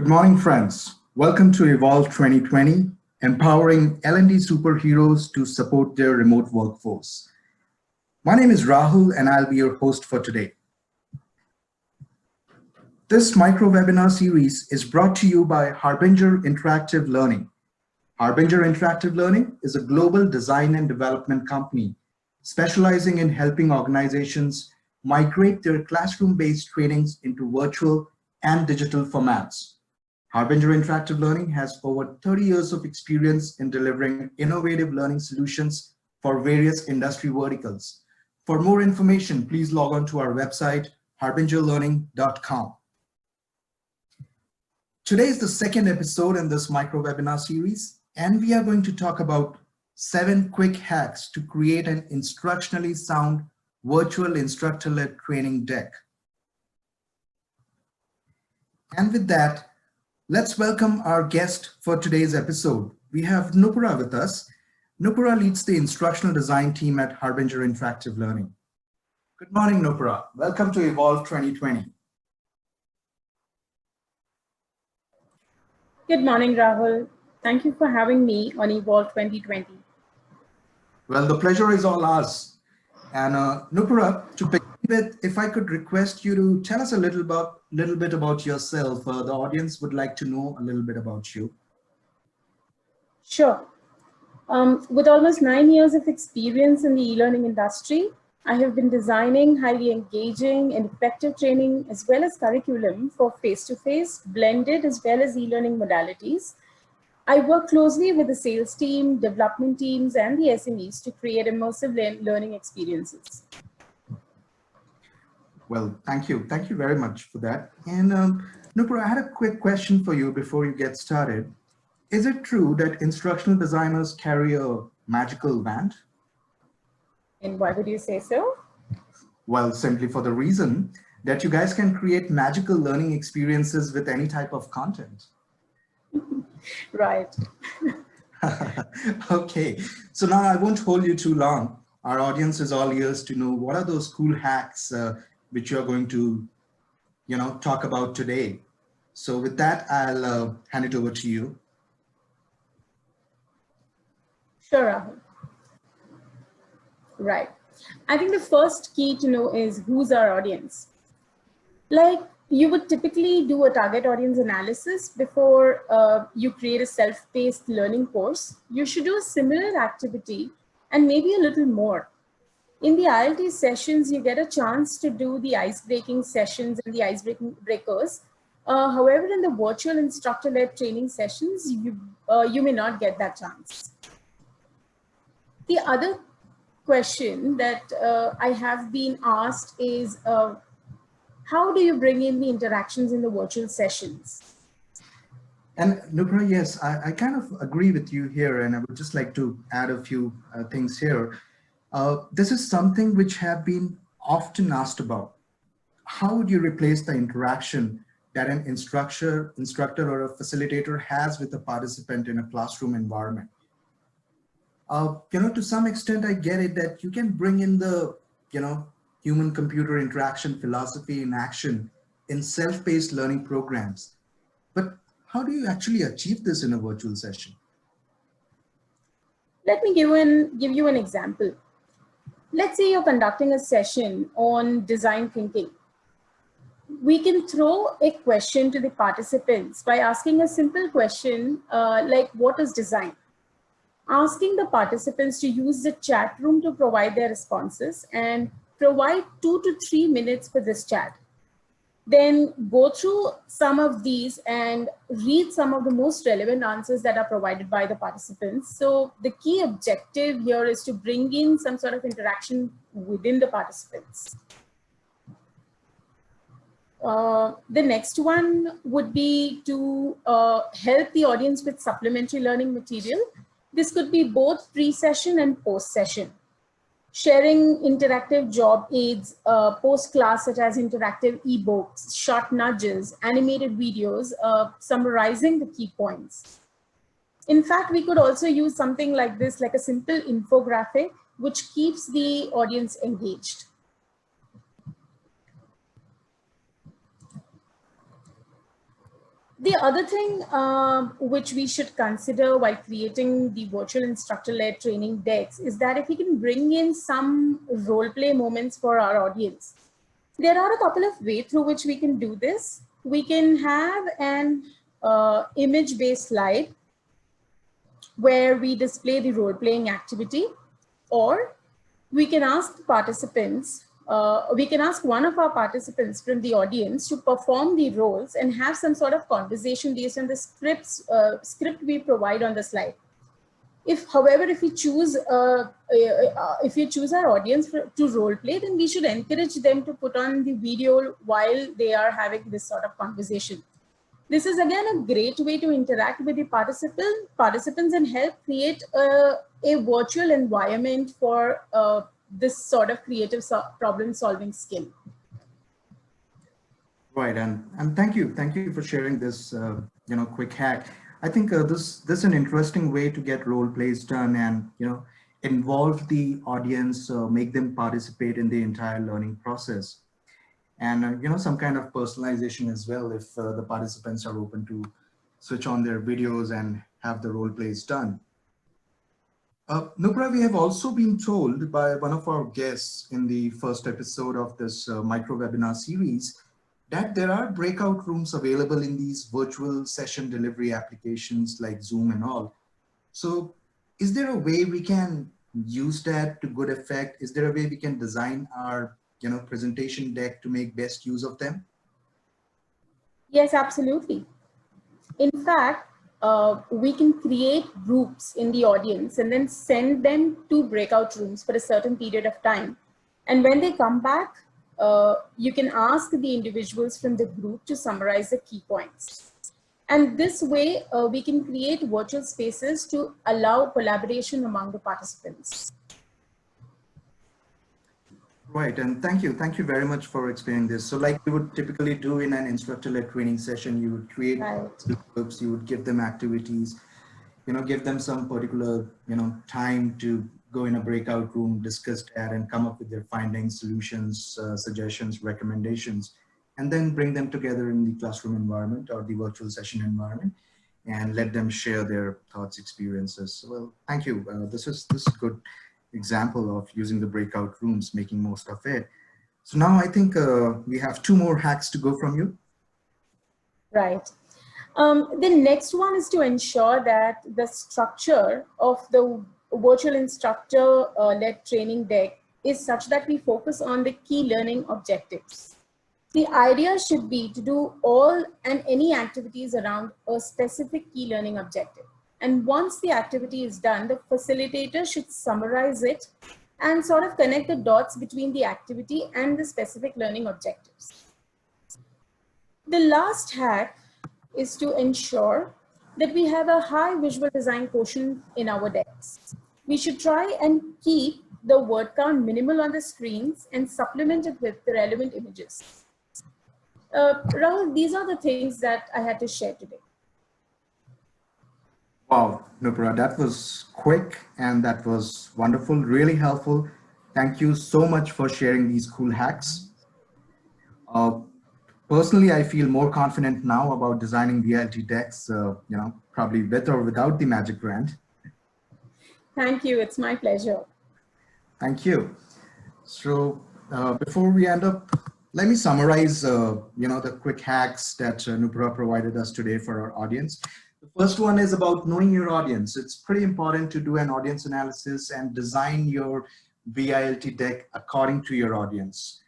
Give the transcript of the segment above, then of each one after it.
Good morning, friends. Welcome to Evolve 2020, empowering L&D superheroes to support their remote workforce. My name is Rahul, and I'll be your host for today. This micro-webinar series is brought to you by Harbinger Interactive Learning. Harbinger Interactive Learning is a global design and development company specializing in helping organizations migrate their classroom-based trainings into virtual and digital formats. Harbinger Interactive Learning has over 30 years of experience in delivering innovative learning solutions for various industry verticals. For more information, please log on to our website, harbingerlearning.com. Today is the second episode in this micro-webinar series, and we are going to talk about 7 quick hacks to create an instructionally sound virtual instructor-led training deck. And with that, let's welcome our guest for today's episode. We have Nupura with us. Nupura leads the instructional design team at Harbinger Interactive Learning. Good morning, Nupura. Welcome to Evolve 2020. Good morning, Rahul. Thank you for having me on Evolve 2020. Well, the pleasure is all ours. And Nupura, to begin with, if I could request you to tell us a little bit about yourself. The audience would like to know a little bit about you. Sure. With almost 9 years of experience in the e-learning industry, I have been designing highly engaging and effective training as well as curriculum for face-to-face, blended as well as e-learning modalities. I work closely with the sales team, development teams, and the SMEs to create immersive learning experiences. Well, thank you. Thank you very much for that. And Nupura, I had a quick question for you before you get started. Is it true that instructional designers carry a magical wand? And why would you say so? Well, simply for the reason that you guys can create magical learning experiences with any type of content. Right. Okay, so now I won't hold you too long. Our audience is all ears to know what are those cool hacks which you're going to, talk about today. So with that, I'll hand it over to you. Sure, Rahul. Right. I think the first key to know is who's our audience. Like you would typically do a target audience analysis before you create a self-paced learning course. You should do a similar activity and maybe a little more. In the ILT sessions, you get a chance to do the ice-breaking sessions and the ice-breaking breakers. However, in the virtual instructor-led training sessions, you may not get that chance. The other question that I have been asked is, how do you bring in the interactions in the virtual sessions? And Nupura, yes, I kind of agree with you here, and I would just like to add a few things here. This is something which have been often asked about. How would you replace the interaction that an instructor or a facilitator has with a participant in a classroom environment? To some extent, I get it that you can bring in the, human-computer interaction philosophy in action in self-paced learning programs. But how do you actually achieve this in a virtual session? Let me give you an example. Let's say you're conducting a session on design thinking. We can throw a question to the participants by asking a simple question like, what is design? Asking the participants to use the chat room to provide their responses and provide 2 to 3 minutes for this chat. Then go through some of these and read some of the most relevant answers that are provided by the participants. So the key objective here is to bring in some sort of interaction within the participants. The next one would be to help the audience with supplementary learning material. This could be both pre-session and post-session. Sharing interactive job aids post-class, such as interactive ebooks, short nudges, animated videos, summarizing the key points. In fact, we could also use something like this, like a simple infographic, which keeps the audience engaged. The other thing which we should consider while creating the virtual instructor-led training decks is that if we can bring in some role play moments for our audience, there are a couple of ways through which we can do this. We can have an image-based slide where we display the role-playing activity, or we can ask participants, we can ask one of our participants from the audience to perform the roles and have some sort of conversation based on the script we provide on the slide. However, if we choose our audience to role play, then we should encourage them to put on the video while they are having this sort of conversation. This is again a great way to interact with the participants and help create a virtual environment for this sort of creative problem solving skill. Right, and thank you for sharing this quick hack. I think this is an interesting way to get role plays done and involve the audience, make them participate in the entire learning process. And some kind of personalization as well if the participants are open to switch on their videos and have the role plays done. Nupra, we have also been told by one of our guests in the first episode of this micro webinar series that there are breakout rooms available in these virtual session delivery applications like Zoom and all. So is there a way we can use that to good effect? Is there a way we can design our presentation deck to make best use of them? Yes, absolutely. In fact, we can create groups in the audience and then send them to breakout rooms for a certain period of time. And when they come back, you can ask the individuals from the group to summarize the key points. And this way, we can create virtual spaces to allow collaboration among the participants. Right, and thank you very much for explaining this. So like you would typically do in an instructor-led training session, you would create groups, you would give them activities, give them some particular, time to go in a breakout room, discuss that and come up with their findings, solutions, suggestions, recommendations, and then bring them together in the classroom environment or the virtual session environment and let them share their thoughts, experiences. Well, thank you. This is good example of using the breakout rooms, making most of it. So now I think we have 2 more hacks to go from you. Right. The next one is to ensure that the structure of the virtual instructor-led training deck is such that we focus on the key learning objectives. The idea should be to do all and any activities around a specific key learning objective. And once the activity is done, the facilitator should summarize it and sort of connect the dots between the activity and the specific learning objectives. The last hack is to ensure that we have a high visual design quotient in our decks. We should try and keep the word count minimal on the screens and supplement it with the relevant images. Rahul, these are the things that I had to share today. Wow, Nupra, that was quick and that was wonderful, really helpful. Thank you so much for sharing these cool hacks. Personally, I feel more confident now about designing VLT decks, probably with or without the Magic Brand. Thank you, it's my pleasure. Thank you. So before we end up, let me summarize, the quick hacks that Nupra provided us today for our audience. The first one is about knowing your audience. It's pretty important to do an audience analysis and design your VILT deck according to your audience.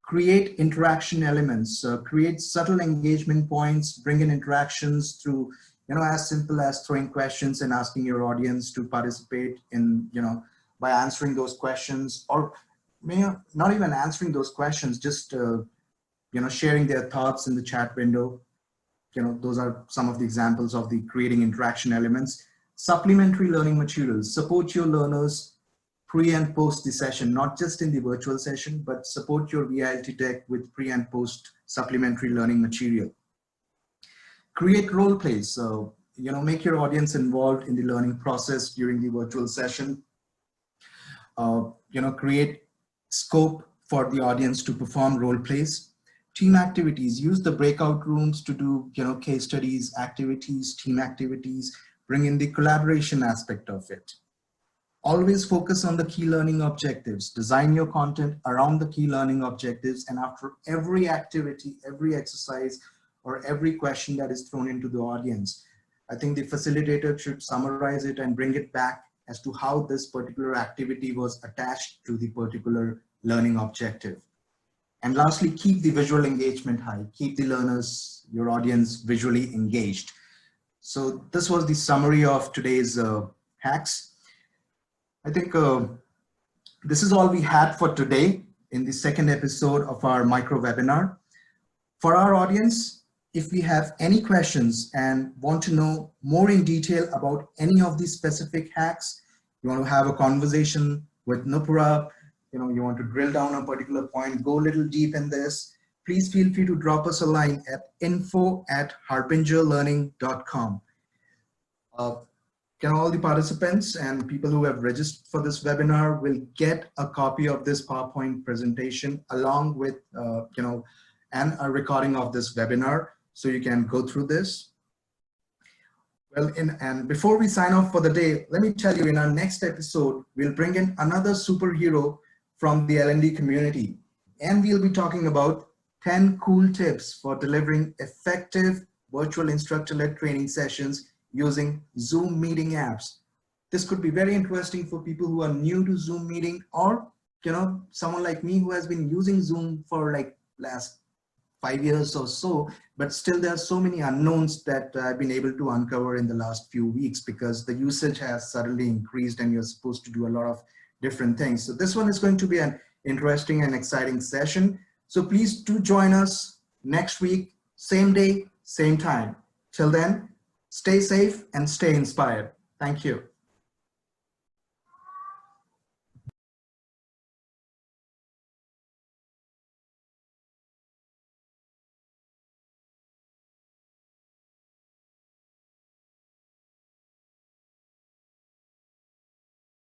Create interaction elements, create subtle engagement points, bring in interactions through, as simple as throwing questions and asking your audience to participate in, by answering those questions, or not even answering those questions, just, sharing their thoughts in the chat window. Those are some of the examples of the creating interaction elements. Supplementary learning materials, support your learners pre and post the session, not just in the virtual session, but support your VILT deck with pre and post supplementary learning material. Create role plays, so, make your audience involved in the learning process during the virtual session. Create scope for the audience to perform role plays. Team activities, use the breakout rooms to do, case studies, activities, team activities, bring in the collaboration aspect of it. Always focus on the key learning objectives, design your content around the key learning objectives, and after every activity, every exercise, or every question that is thrown into the audience, I think the facilitator should summarize it and bring it back as to how this particular activity was attached to the particular learning objective. And lastly, keep the visual engagement high. Keep the learners, your audience, visually engaged. So this was the summary of today's hacks. I think this is all we had for today in the second episode of our micro webinar. For our audience, if we have any questions and want to know more in detail about any of these specific hacks, you want to have a conversation with Nupura, you want to drill down a particular point, go a little deep in this, please feel free to drop us a line at info@harbingerlearning.com. All the participants and people who have registered for this webinar will get a copy of this PowerPoint presentation along with, and a recording of this webinar, so you can go through this. Well, and before we sign off for the day, let me tell you, in our next episode, we'll bring in another superhero from the L&D community, and we'll be talking about 10 cool tips for delivering effective virtual instructor-led training sessions using Zoom meeting apps. This could be very interesting for people who are new to Zoom meeting, or someone like me who has been using Zoom for like last 5 years or so, but still there are so many unknowns that I've been able to uncover in the last few weeks because the usage has suddenly increased and you're supposed to do a lot of different things. So this one is going to be an interesting and exciting session. So please do join us next week, same day, same time. Till then, stay safe and stay inspired. Thank you.